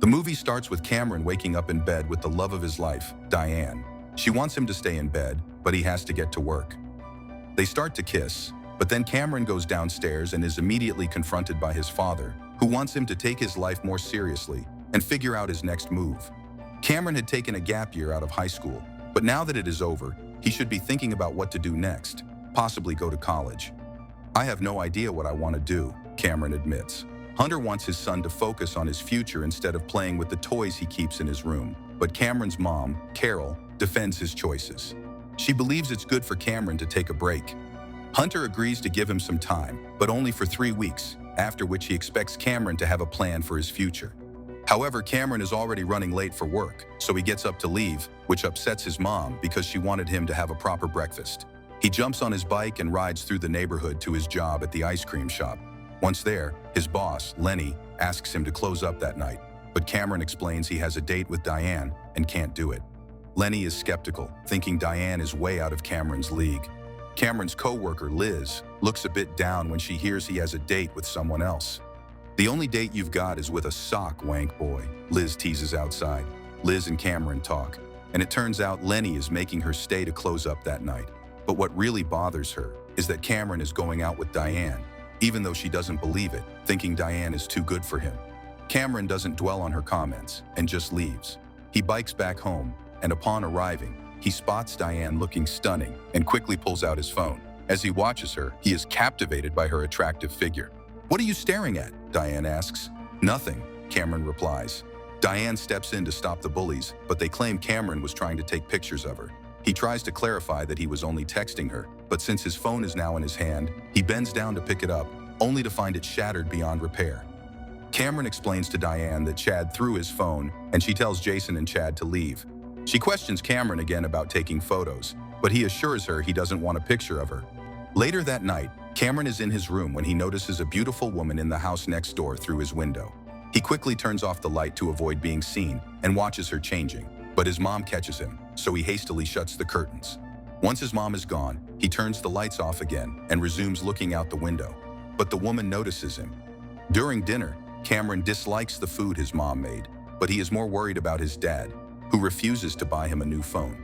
The movie starts with Cameron waking up in bed with the love of his life, Diane. She wants him to stay in bed, but he has to get to work. They start to kiss, but then Cameron goes downstairs and is immediately confronted by his father, who wants him to take his life more seriously and figure out his next move. Cameron had taken a gap year out of high school, but now that it is over, he should be thinking about what to do next, possibly go to college. "I have no idea what I want to do," Cameron admits. Hunter wants his son to focus on his future instead of playing with the toys he keeps in his room, but Cameron's mom, Carol, defends his choices. She believes it's good for Cameron to take a break. Hunter agrees to give him some time, but only for 3 weeks, after which he expects Cameron to have a plan for his future. However, Cameron is already running late for work, so he gets up to leave, which upsets his mom because she wanted him to have a proper breakfast. He jumps on his bike and rides through the neighborhood to his job at the ice cream shop. Once there, his boss, Lenny, asks him to close up that night, but Cameron explains he has a date with Diane and can't do it. Lenny is skeptical, thinking Diane is way out of Cameron's league. Cameron's co-worker, Liz, looks a bit down when she hears he has a date with someone else. "The only date you've got is with a sock, wank boy," Liz teases outside. Liz and Cameron talk, and it turns out Lenny is making her stay to close up that night. But what really bothers her is that Cameron is going out with Diane, even though she doesn't believe it, thinking Diane is too good for him. Cameron doesn't dwell on her comments and just leaves. He bikes back home, and upon arriving, he spots Diane looking stunning and quickly pulls out his phone. As he watches her, he is captivated by her attractive figure. "What are you staring at?" Diane asks. "Nothing," Cameron replies. Diane steps in to stop the bullies, but they claim Cameron was trying to take pictures of her. He tries to clarify that he was only texting her, but since his phone is now in his hand, he bends down to pick it up, only to find it shattered beyond repair. Cameron explains to Diane that Chad threw his phone, and she tells Jason and Chad to leave. She questions Cameron again about taking photos, but he assures her he doesn't want a picture of her. Later that night, Cameron is in his room when he notices a beautiful woman in the house next door through his window. He quickly turns off the light to avoid being seen and watches her changing, but his mom catches him, so he hastily shuts the curtains. Once his mom is gone, he turns the lights off again and resumes looking out the window, but the woman notices him. During dinner, Cameron dislikes the food his mom made, but he is more worried about his dad, who refuses to buy him a new phone.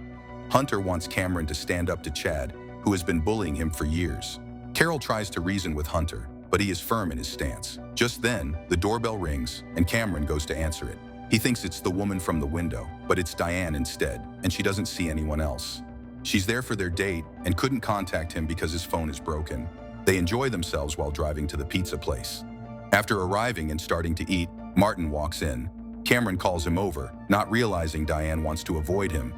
Hunter wants Cameron to stand up to Chad, who has been bullying him for years. Carol tries to reason with Hunter, but he is firm in his stance. Just then, the doorbell rings, and Cameron goes to answer it. He thinks it's the woman from the window, but it's Diane instead, and she doesn't see anyone else. She's there for their date and couldn't contact him because his phone is broken. They enjoy themselves while driving to the pizza place. After arriving and starting to eat, Martin walks in. Cameron calls him over, not realizing Diane wants to avoid him.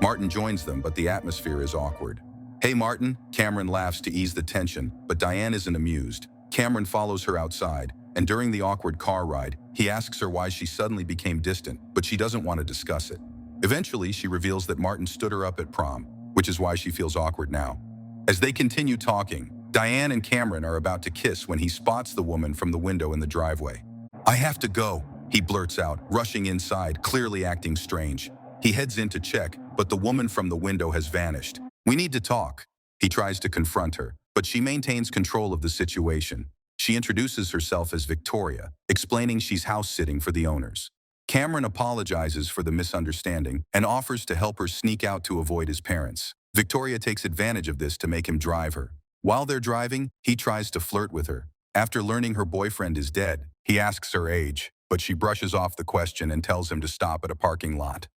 Martin joins them, but the atmosphere is awkward. "Hey, Martin," Cameron laughs to ease the tension, but Diane isn't amused. Cameron follows her outside, and during the awkward car ride, he asks her why she suddenly became distant, but she doesn't want to discuss it. Eventually, she reveals that Martin stood her up at prom, which is why she feels awkward now. As they continue talking, Diane and Cameron are about to kiss when he spots the woman from the window in the driveway. "I have to go," he blurts out, rushing inside, clearly acting strange. He heads in to check, but the woman from the window has vanished. "We need to talk." He tries to confront her, but she maintains control of the situation. She introduces herself as Victoria, explaining she's house-sitting for the owners. Cameron apologizes for the misunderstanding and offers to help her sneak out to avoid his parents. Victoria takes advantage of this to make him drive her. While they're driving, he tries to flirt with her. After learning her boyfriend is dead, he asks her age, but she brushes off the question and tells him to stop at a parking lot.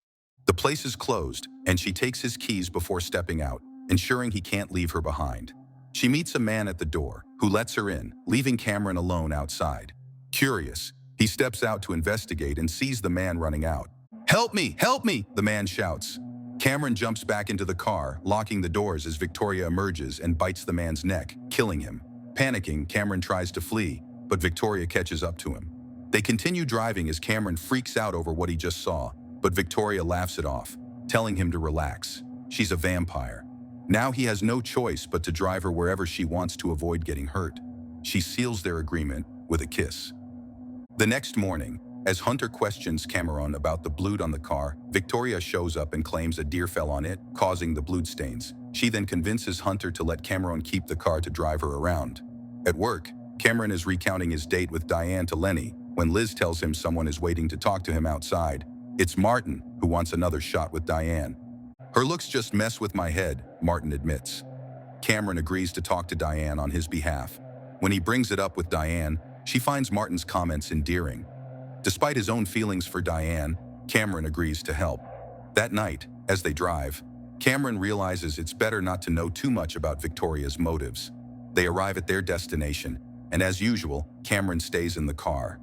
The place is closed, and she takes his keys before stepping out, ensuring he can't leave her behind. She meets a man at the door, who lets her in, leaving Cameron alone outside. Curious, he steps out to investigate and sees the man running out. "Help me! Help me!" the man shouts. Cameron jumps back into the car, locking the doors as Victoria emerges and bites the man's neck, killing him. Panicking, Cameron tries to flee, but Victoria catches up to him. They continue driving as Cameron freaks out over what he just saw, but Victoria laughs it off, telling him to relax. She's a vampire. Now he has no choice but to drive her wherever she wants to avoid getting hurt. She seals their agreement with a kiss. The next morning, as Hunter questions Cameron about the blood on the car, Victoria shows up and claims a deer fell on it, causing the blood stains. She then convinces Hunter to let Cameron keep the car to drive her around. At work, Cameron is recounting his date with Diane to Lenny when Liz tells him someone is waiting to talk to him outside. It's Martin, who wants another shot with Diane. Her looks just mess with my head, Martin admits. Cameron agrees to talk to Diane on his behalf. When he brings it up with Diane, she finds Martin's comments endearing. Despite his own feelings for Diane, Cameron agrees to help. That night, as they drive, Cameron realizes it's better not to know too much about Victoria's motives. They arrive at their destination, and as usual, Cameron stays in the car.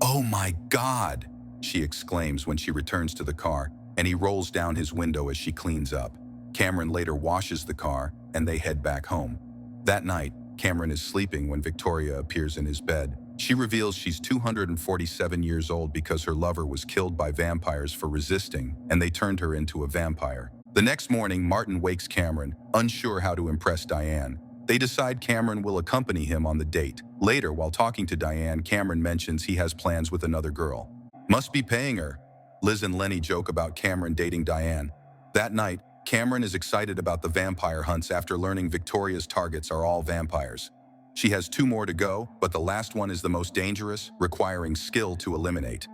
Oh my God, she exclaims when she returns to the car, and he rolls down his window as she cleans up. Cameron later washes the car, and they head back home. That night, Cameron is sleeping when Victoria appears in his bed. She reveals she's 247 years old because her lover was killed by vampires for resisting, and they turned her into a vampire. The next morning, Martin wakes Cameron, unsure how to impress Diane. They decide Cameron will accompany him on the date. Later, while talking to Diane, Cameron mentions he has plans with another girl. Must be paying her. Liz and Lenny joke about Cameron dating Diane. That night, Cameron is excited about the vampire hunts after learning Victoria's targets are all vampires. She has 2 more to go, but the last one is the most dangerous, requiring skill to eliminate.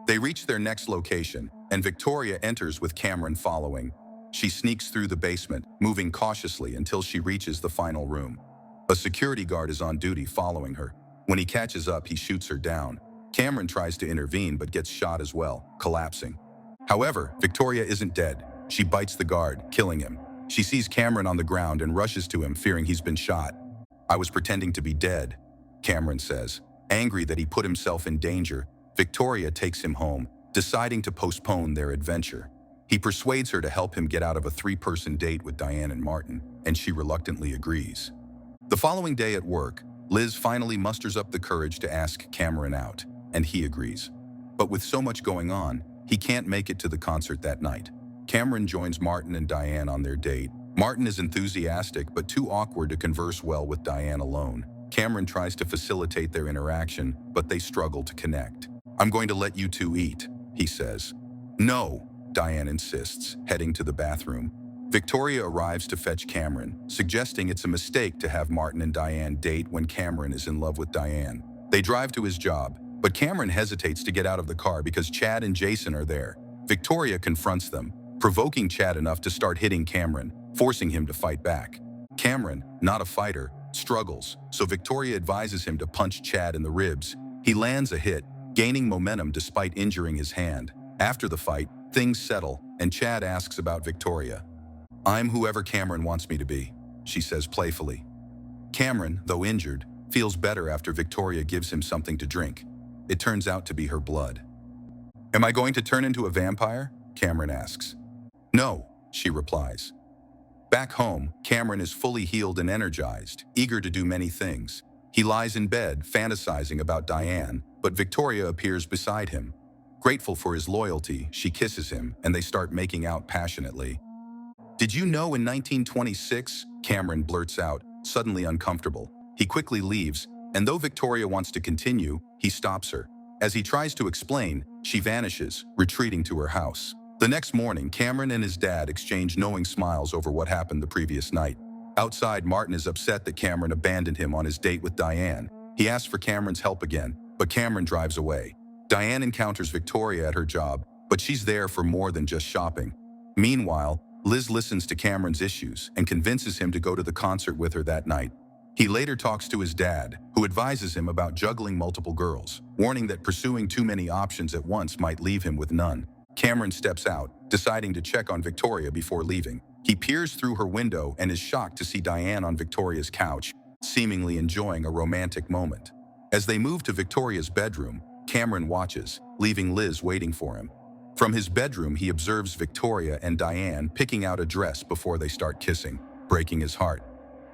They reach their next location, and Victoria enters with Cameron following. She sneaks through the basement, moving cautiously until she reaches the final room. A security guard is on duty following her. When he catches up, he shoots her down. Cameron tries to intervene but gets shot as well, collapsing. However, Victoria isn't dead. She bites the guard, killing him. She sees Cameron on the ground and rushes to him, fearing he's been shot. I was pretending to be dead, Cameron says. Angry that he put himself in danger, Victoria takes him home, deciding to postpone their adventure. He persuades her to help him get out of a 3-person date with Diane and Martin, and she reluctantly agrees. The following day at work, Liz finally musters up the courage to ask Cameron out, and he agrees. But with so much going on, he can't make it to the concert that night. Cameron joins Martin and Diane on their date. Martin is enthusiastic but too awkward to converse well with Diane alone. Cameron tries to facilitate their interaction, but they struggle to connect. I'm going to let you 2 eat, he says. No, Diane insists, heading to the bathroom. Victoria arrives to fetch Cameron, suggesting it's a mistake to have Martin and Diane date when Cameron is in love with Diane. They drive to his job, but Cameron hesitates to get out of the car because Chad and Jason are there. Victoria confronts them, provoking Chad enough to start hitting Cameron, forcing him to fight back. Cameron, not a fighter, struggles, so Victoria advises him to punch Chad in the ribs. He lands a hit, gaining momentum despite injuring his hand. After the fight, things settle, and Chad asks about Victoria. I'm whoever Cameron wants me to be, she says playfully. Cameron, though injured, feels better after Victoria gives him something to drink. It turns out to be her blood. Am I going to turn into a vampire? Cameron asks. No, she replies. Back home, Cameron is fully healed and energized, eager to do many things. He lies in bed, fantasizing about Diane, but Victoria appears beside him. Grateful for his loyalty, she kisses him, and they start making out passionately. Did you know in 1926? Cameron blurts out, suddenly uncomfortable. He quickly leaves, and though Victoria wants to continue, he stops her. As he tries to explain, she vanishes, retreating to her house. The next morning, Cameron and his dad exchange knowing smiles over what happened the previous night. Outside, Martin is upset that Cameron abandoned him on his date with Diane. He asks for Cameron's help again, but Cameron drives away. Diane encounters Victoria at her job, but she's there for more than just shopping. Meanwhile, Liz listens to Cameron's issues and convinces him to go to the concert with her that night. He later talks to his dad, who advises him about juggling multiple girls, warning that pursuing too many options at once might leave him with none. Cameron steps out, deciding to check on Victoria before leaving. He peers through her window and is shocked to see Diane on Victoria's couch, seemingly enjoying a romantic moment. As they move to Victoria's bedroom, Cameron watches, leaving Liz waiting for him. From his bedroom, he observes Victoria and Diane picking out a dress before they start kissing, breaking his heart.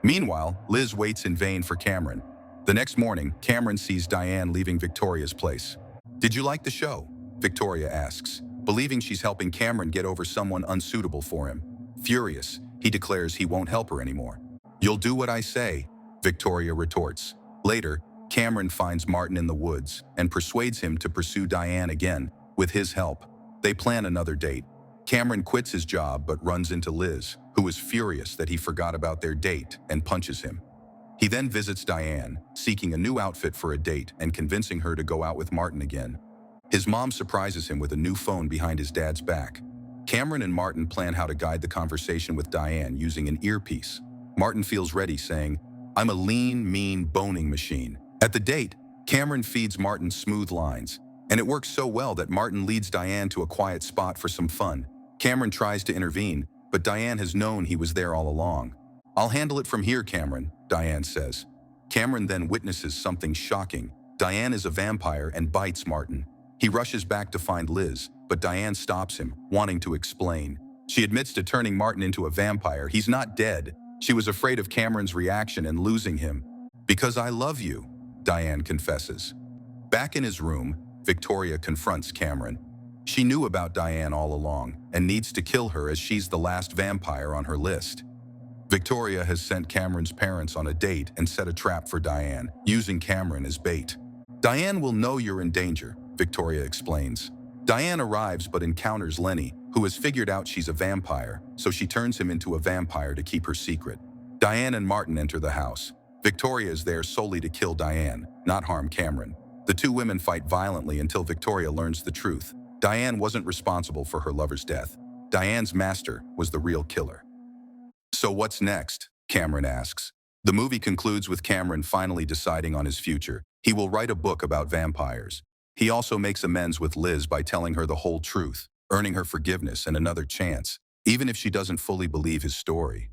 Meanwhile, Liz waits in vain for Cameron. The next morning, Cameron sees Diane leaving Victoria's place. Did you like the show? Victoria asks, believing she's helping Cameron get over someone unsuitable for him. Furious, he declares he won't help her anymore. You'll do what I say, Victoria retorts. Later, Cameron finds Martin in the woods and persuades him to pursue Diane again, with his help. They plan another date. Cameron quits his job but runs into Liz, who is furious that he forgot about their date and punches him. He then visits Diane, seeking a new outfit for a date and convincing her to go out with Martin again. His mom surprises him with a new phone behind his dad's back. Cameron and Martin plan how to guide the conversation with Diane using an earpiece. Martin feels ready, saying, "I'm a lean, mean boning machine." At the date, Cameron feeds Martin smooth lines, and it works so well that Martin leads Diane to a quiet spot for some fun. Cameron tries to intervene, but Diane has known he was there all along. "I'll handle it from here, Cameron," Diane says. Cameron then witnesses something shocking. Diane is a vampire and bites Martin. He rushes back to find Liz, but Diane stops him, wanting to explain. She admits to turning Martin into a vampire. He's not dead. She was afraid of Cameron's reaction and losing him. "Because I love you," Diane confesses. Back in his room, Victoria confronts Cameron. She knew about Diane all along and needs to kill her as she's the last vampire on her list. Victoria has sent Cameron's parents on a date and set a trap for Diane, using Cameron as bait. "Diane will know you're in danger," Victoria explains. Diane arrives but encounters Lenny, who has figured out she's a vampire, so she turns him into a vampire to keep her secret. Diane and Martin enter the house. Victoria is there solely to kill Diane, not harm Cameron. The two women fight violently until Victoria learns the truth. Diane wasn't responsible for her lover's death. Diane's master was the real killer. "So what's next?" Cameron asks. The movie concludes with Cameron finally deciding on his future. He will write a book about vampires. He also makes amends with Liz by telling her the whole truth, earning her forgiveness and another chance, even if she doesn't fully believe his story.